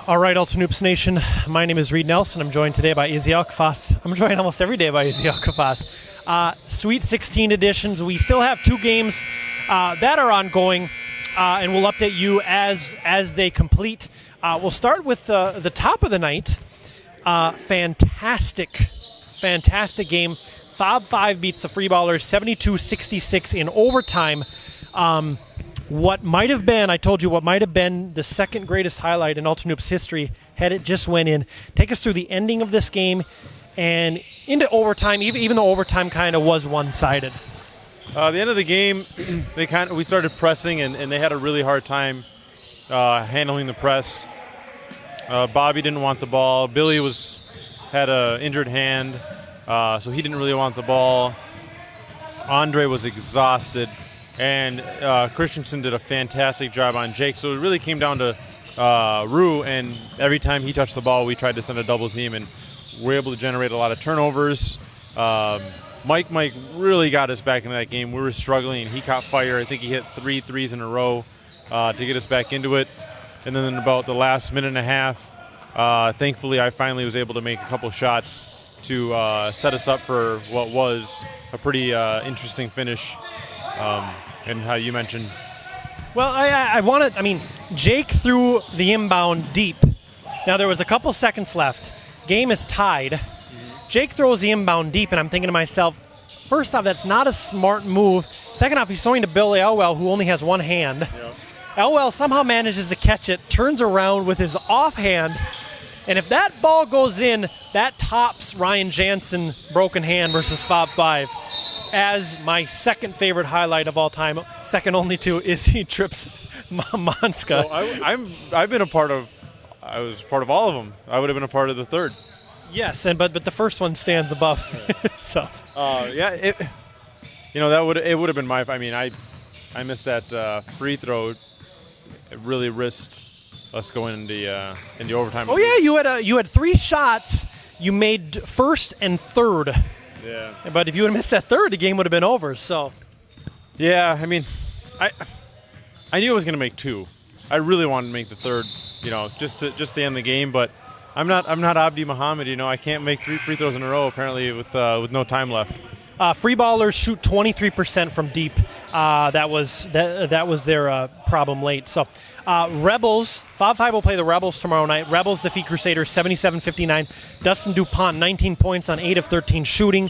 All right, Alton Hoops Nation. My name is Reid Nelson. I'm joined today by Izzy Alkafas. I'm joined almost every day by Izzy Alkafas. Sweet 16 editions. We still have two games that are ongoing, and we'll update you as they complete. We'll start with the top of the night. Fantastic game. Fob Five beats the Freeballers 72-66 in overtime. What might have been the second greatest highlight in Alton Hoops history had it just went in. Take us through the ending of this game and into overtime, even though overtime kind of was one-sided. The end of the game, we started pressing, and they had a really hard time handling the press. Bobby didn't want the ball. Billy had an injured hand, so he didn't really want the ball. Andre was exhausted. And Christensen did a fantastic job on Jake. So it really came down to Rue, and every time he touched the ball, we tried to send a double team, and we're able to generate a lot of turnovers. Mike really got us back into that game. We were struggling, and he caught fire. I think he hit 3 threes in a row to get us back into it. And then in about the last minute and a half, thankfully I finally was able to make a couple shots to set us up for what was a pretty interesting finish. And how you mentioned. Well, Jake threw the inbound deep. Now, there was a couple seconds left. Game is tied. Jake throws the inbound deep, and I'm thinking to myself, first off, that's not a smart move. Second off, he's throwing to Billy Elwell, who only has one hand. Yep. Elwell somehow manages to catch it, turns around with his offhand, and if that ball goes in, that tops Ryan Jansen broken hand versus Fob Five as my second favorite highlight of all time, second only to Izzy trips Monska. So I was part of all of them. I would have been a part of the third. Yes, but the first one stands above itself. It would have been my. I mean, I missed that free throw. It really risked us going into overtime. Oh yeah, you had 3 shots. You made first and third. Yeah. But if you would have missed that third, the game would have been over. So. Yeah, I mean, I knew I was going to make 2. I really wanted to make the third, just to end the game. But I'm not Abdi Muhammad. I can't make 3 free throws in a row apparently with no time left. Freeballers shoot 23% from deep. That was their problem late. So, Rebels, Fob 5 will play the Rebels tomorrow night. Rebels defeat Crusaders 77-59. Dustin DuPont, 19 points on 8 of 13 shooting.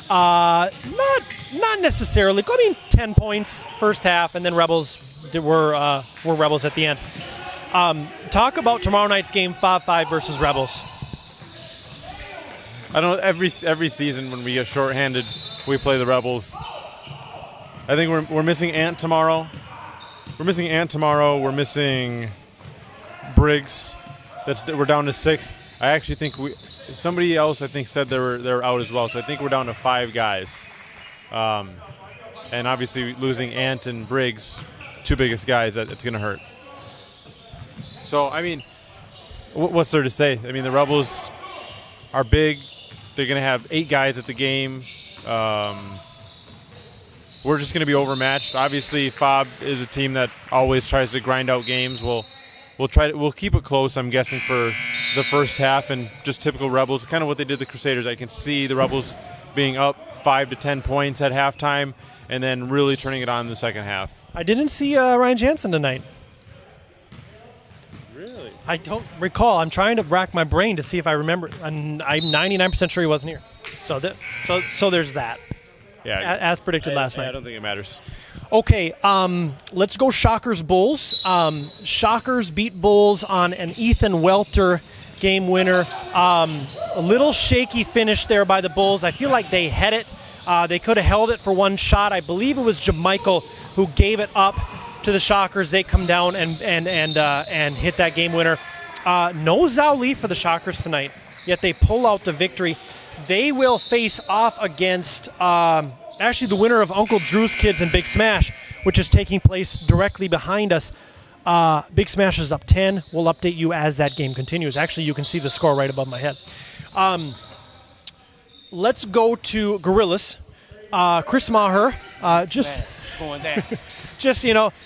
Not necessarily. 10 points first half, and then Rebels were Rebels at the end. Talk about tomorrow night's game, Fob 5 versus Rebels. I don't know, every season when we get shorthanded, we play the Rebels. I think we're missing Ant tomorrow. We're missing Briggs. We're down to 6. I actually think somebody else said they're out as well. So I think we're down to 5 guys. And obviously losing Ant and Briggs, 2 biggest guys, it's going to hurt. So I mean, what's there to say? I mean, the Rebels are big. They're going to have 8 guys at the game. We're just going to be overmatched. Obviously, Fob is a team that always tries to grind out games. We'll keep it close, I'm guessing, for the first half, and just typical Rebels, kind of what they did to the Crusaders. I can see the Rebels being up 5 to 10 points at halftime and then really turning it on in the second half. I didn't see Ryan Jansen tonight. Really? I don't recall. I'm trying to rack my brain to see if I remember. I'm 99% sure he wasn't here. So there's that. Yeah, as predicted last night. I don't think it matters. Okay, let's go Shockers Bulls. Shockers beat Bulls on an Ethan Welter game winner. A little shaky finish there by the Bulls. I feel like they had it. They could have held it for one shot. I believe it was Jamichael who gave it up to the Shockers. They come down and hit that game winner. No Zhao Li for the Shockers tonight, yet they pull out the victory. They will face off against actually the winner of Uncle Drew's Kids and Big Smash, which is taking place directly behind us. Big Smash is up 10. We'll update you as that game continues. Actually, you can see the score right above my head. Let's go to Gorillas. Chris Maher, going there.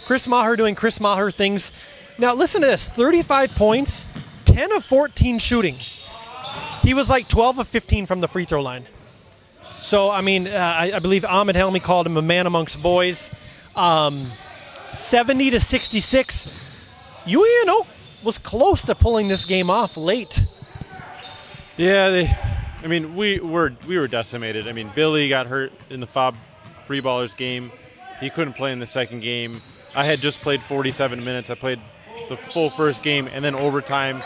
Chris Maher doing Chris Maher things. Now, listen to this. 35 points, 10 of 14 shooting. He was like 12 of 15 from the free throw line. So, I mean, I believe Ahmed Helmy called him a man amongst boys. 70 to 66. UANO was close to pulling this game off late. Yeah, we were decimated. I mean, Billy got hurt in the Fob free ballers game. He couldn't play in the second game. I had just played 47 minutes. I played the full first game and then overtime,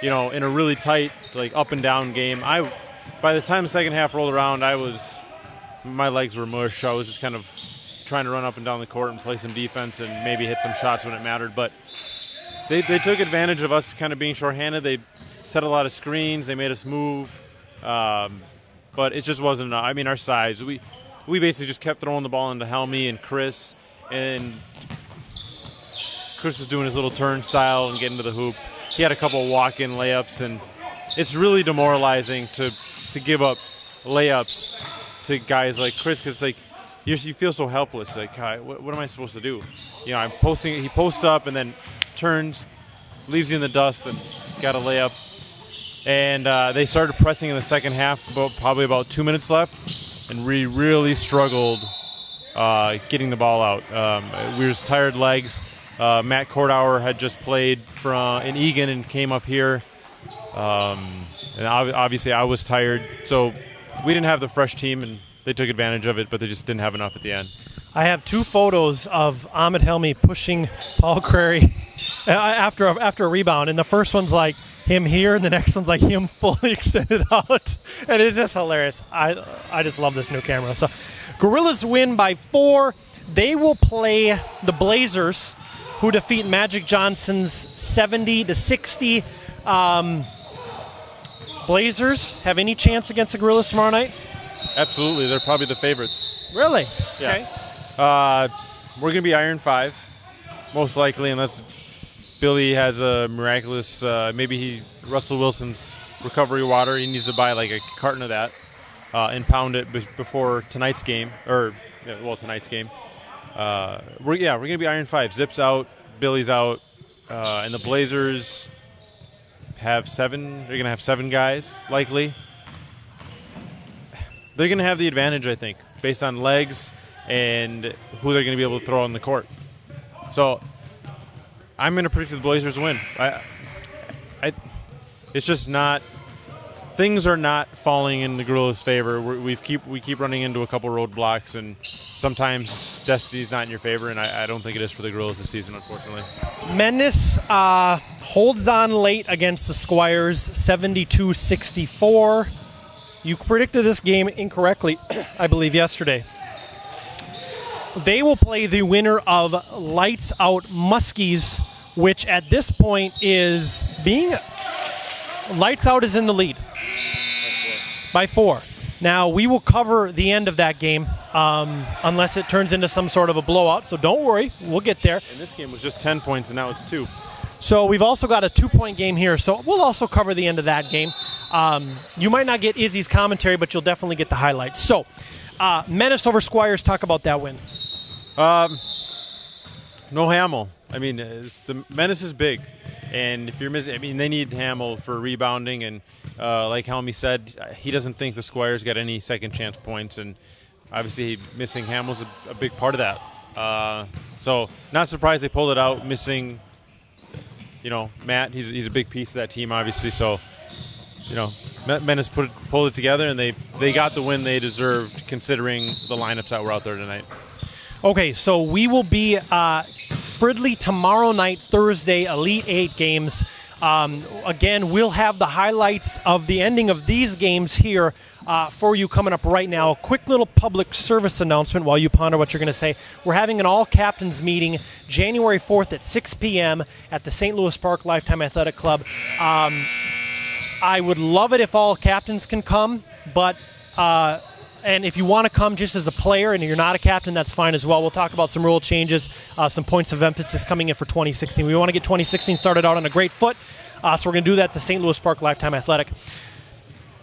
in a really tight, like up and down game. By the time the second half rolled around, my legs were mush. I was just kind of trying to run up and down the court and play some defense and maybe hit some shots when it mattered. But they took advantage of us kind of being shorthanded. They set a lot of screens. They made us move. But it just wasn't enough. I mean, our size. We basically just kept throwing the ball into Helmy and Chris. And Chris was doing his little turnstile and getting to the hoop. He had a couple walk-in layups. And it's really demoralizing to give up layups to guys like Chris because, like, you feel so helpless. Like, what am I supposed to do? I'm posting. He posts up and then turns, leaves you in the dust, and got a layup. And they started pressing in the second half, probably about 2 minutes left, and we really struggled getting the ball out. We were just tired legs. Matt Kortauer had just played in Egan and came up here. And obviously I was tired. So we didn't have the fresh team, and they took advantage of it, but they just didn't have enough at the end. I have two photos of Ahmed Helmy pushing Paul Crary after a rebound, and the first one's like him here, and the next one's like him fully extended out, and it's just hilarious. I just love this new camera. So, Gorillas win by 4. They will play the Blazers, who defeat Magic Johnson's 70 to 60. Blazers have any chance against the Gorillas tomorrow night? Absolutely, they're probably the favorites. Really? Yeah. Okay. We're going to be Iron 5, most likely, unless Billy has a miraculous, Russell Wilson's recovery water. He needs to buy like a carton of that and pound it before tonight's game, tonight's game. We're going to be Iron 5. Zip's out, Billy's out, and the Blazers have 7. They're going to have 7 guys, likely. They're going to have the advantage, I think, based on legs and who they're going to be able to throw on the court. So I'm going to predict the Blazers win. It's just not – things are not falling in the Gorillas' favor. We keep running into a couple roadblocks, and sometimes destiny's not in your favor, and I don't think it is for the Gorillas this season, unfortunately. Menace holds on late against the Squires, 72-64. You predicted this game incorrectly, I believe, yesterday. They will play the winner of Lights Out Muskies, which at this point is Lights Out is in the lead by 4. Now, we will cover the end of that game unless it turns into some sort of a blowout, so don't worry. We'll get there. And this game was just 10 points, and now it's 2. So we've also got a 2-point game here, so we'll also cover the end of that game. You might not get Izzy's commentary, but you'll definitely get the highlights. So, Menace over Squires, talk about that win. No Hamill. I mean, the Menace is big, and if you're missing, they need Hamill for rebounding, and like Helmy said, he doesn't think the Squires got any second chance points, and obviously missing Hamill's a big part of that. So, not surprised they pulled it out. Missing, Matt, he's a big piece of that team, obviously. So, Menace pulled it together, and they got the win they deserved, considering the lineups that were out there tonight. Okay, so we will be Fridley tomorrow night, Thursday, Elite 8 games. Again, we'll have the highlights of the ending of these games here for you coming up right now. A quick little public service announcement while you ponder what you're going to say. We're having an all-captains meeting January 4th at 6 p.m. at the St. Louis Park Lifetime Athletic Club. I would love it if all captains can come, but and if you want to come just as a player and you're not a captain, that's fine as well. We'll talk about some rule changes, some points of emphasis coming in for 2016. We want to get 2016 started out on a great foot, so we're going to do that at the St. Louis Park Lifetime Athletic.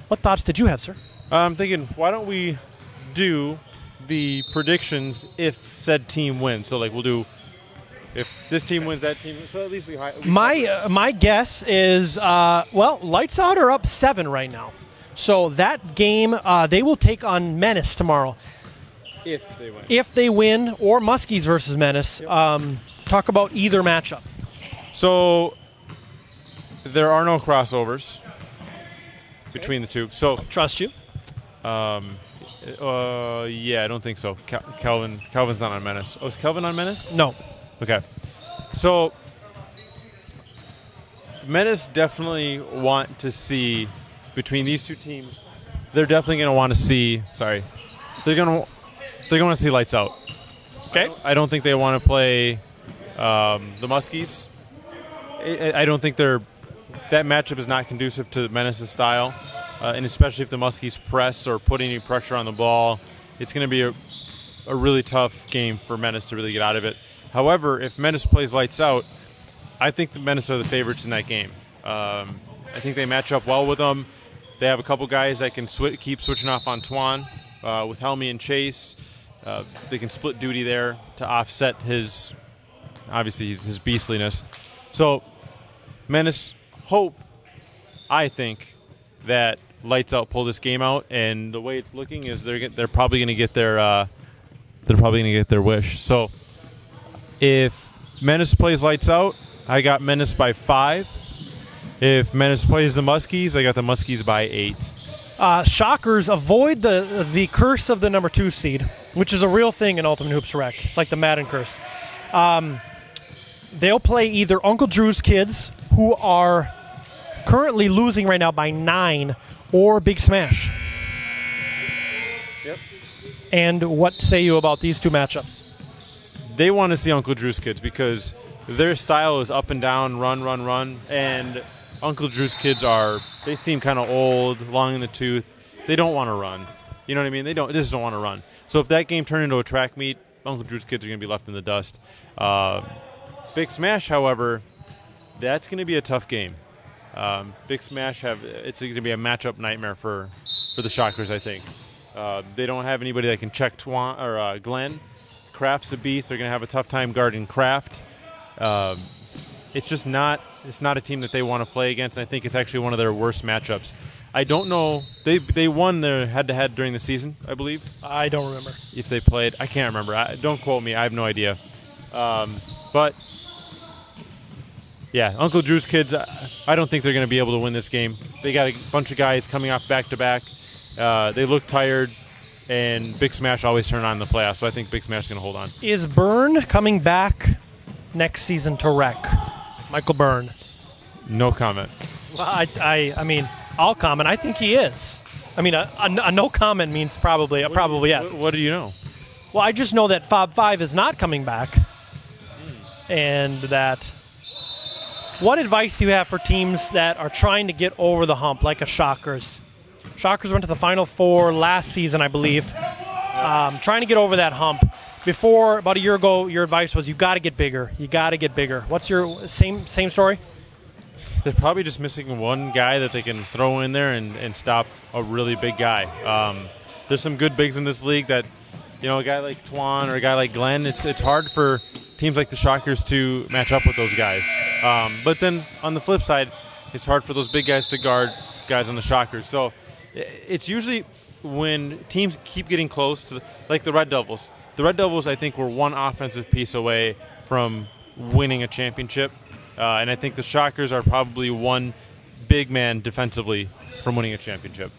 What thoughts did you have, sir? I'm thinking, why don't we do the predictions if said team wins? So, we'll do if this team wins, that team, so at least we high. My guess is, Lights Out are up 7 right now. So that game, they will take on Menace tomorrow. If they win. If they win, or Muskies versus Menace. Yep. Talk about either matchup. So there are no crossovers between the two. So Trust you. yeah, I don't think so. Calvin's not on Menace. Oh, is Calvin on Menace? No. Okay. So Menace definitely want to see between these two teams. They're definitely going to want to see. Sorry, they're going to see Lights Out. Okay. I don't think they want to play the Muskies. I don't think that matchup is not conducive to Menace's style, and especially if the Muskies press or put any pressure on the ball, it's going to be a really tough game for Menace to really get out of it. However, if Menace plays Lights Out, I think the Menace are the favorites in that game. I think they match up well with them. They have a couple guys that can keep switching off on Twan with Helmy and Chase. They can split duty there to offset his beastliness. So Menace hope, I think, that Lights Out pull this game out, and the way it's looking is they're probably going to get their wish. So if Menace plays Lights Out, I got Menace by 5. If Menace plays the Muskies, I got the Muskies by 8. Shockers avoid the curse of the number 2 seed, which is a real thing in Ultimate Hoops Rec. It's like the Madden curse. They'll play either Uncle Drew's kids, who are currently losing right now by 9, or Big Smash. Yep. And what say you about these two matchups? They want to see Uncle Drew's kids because their style is up and down, run, and Uncle Drew's kids they seem kind of old, long in the tooth. They don't want to run. You know what I mean? They just don't want to run. So if that game turned into a track meet, Uncle Drew's kids are going to be left in the dust. Big Smash, however, that's going to be a tough game. Big Smash it's going to be a matchup nightmare for the Shockers, I think. They don't have anybody that can check Twan or Glenn. Kraft's a beast. They're going to have a tough time guarding Kraft. It's just not a team that they want to play against, and I think it's actually one of their worst matchups. I don't know. They won their head-to-head during the season, I believe. I don't remember. If they played. I can't remember. Don't quote me. I have no idea. But, yeah, Uncle Drew's kids, I don't think they're going to be able to win this game. They got a bunch of guys coming off back-to-back. They look tired, and Big Smash always turn on in the playoffs, so I think Big Smash is going to hold on. Is Byrne coming back next season to Rec? Michael Byrne. No comment. Well, I mean, I'll comment. I think he is. I mean, a no comment means probably yes. What do you know? Well, I just know that Fob 5 is not coming back. And that... What advice do you have for teams that are trying to get over the hump, like a Shockers? Shockers went to the Final Four last season, I believe. Trying to get over that hump. Before, about a year ago, your advice was, you've got to get bigger. You got to get bigger. What's your same story? They're probably just missing one guy that they can throw in there and stop a really big guy. There's some good bigs in this league that, a guy like Twan or a guy like Glenn, it's hard for teams like the Shockers to match up with those guys. But then on the flip side, it's hard for those big guys to guard guys on the Shockers. So it's usually when teams keep getting close to, like the Red Devils. The Red Devils, I think, were one offensive piece away from winning a championship. And I think the Shockers are probably one big man defensively from winning a championship.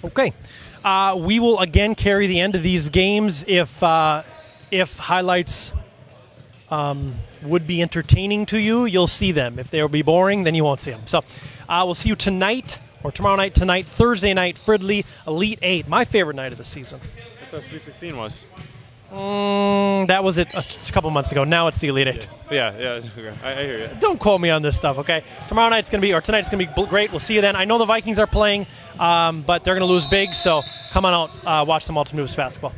Okay. We will again carry the end of these games if highlights would be entertaining to you. You'll see them. If they'll be boring, then you won't see them. So we'll see you tonight, or tomorrow night, Thursday night, Fridley, Elite 8, my favorite night of the season. I thought Sweet 16 was. That was it a couple months ago. Now it's the Elite 8. Yeah. Okay. I hear you. Don't quote me on this stuff, okay? Tonight's going to be great. We'll see you then. I know the Vikings are playing, but they're going to lose big, so come on out, watch some Ultimate Hoops basketball.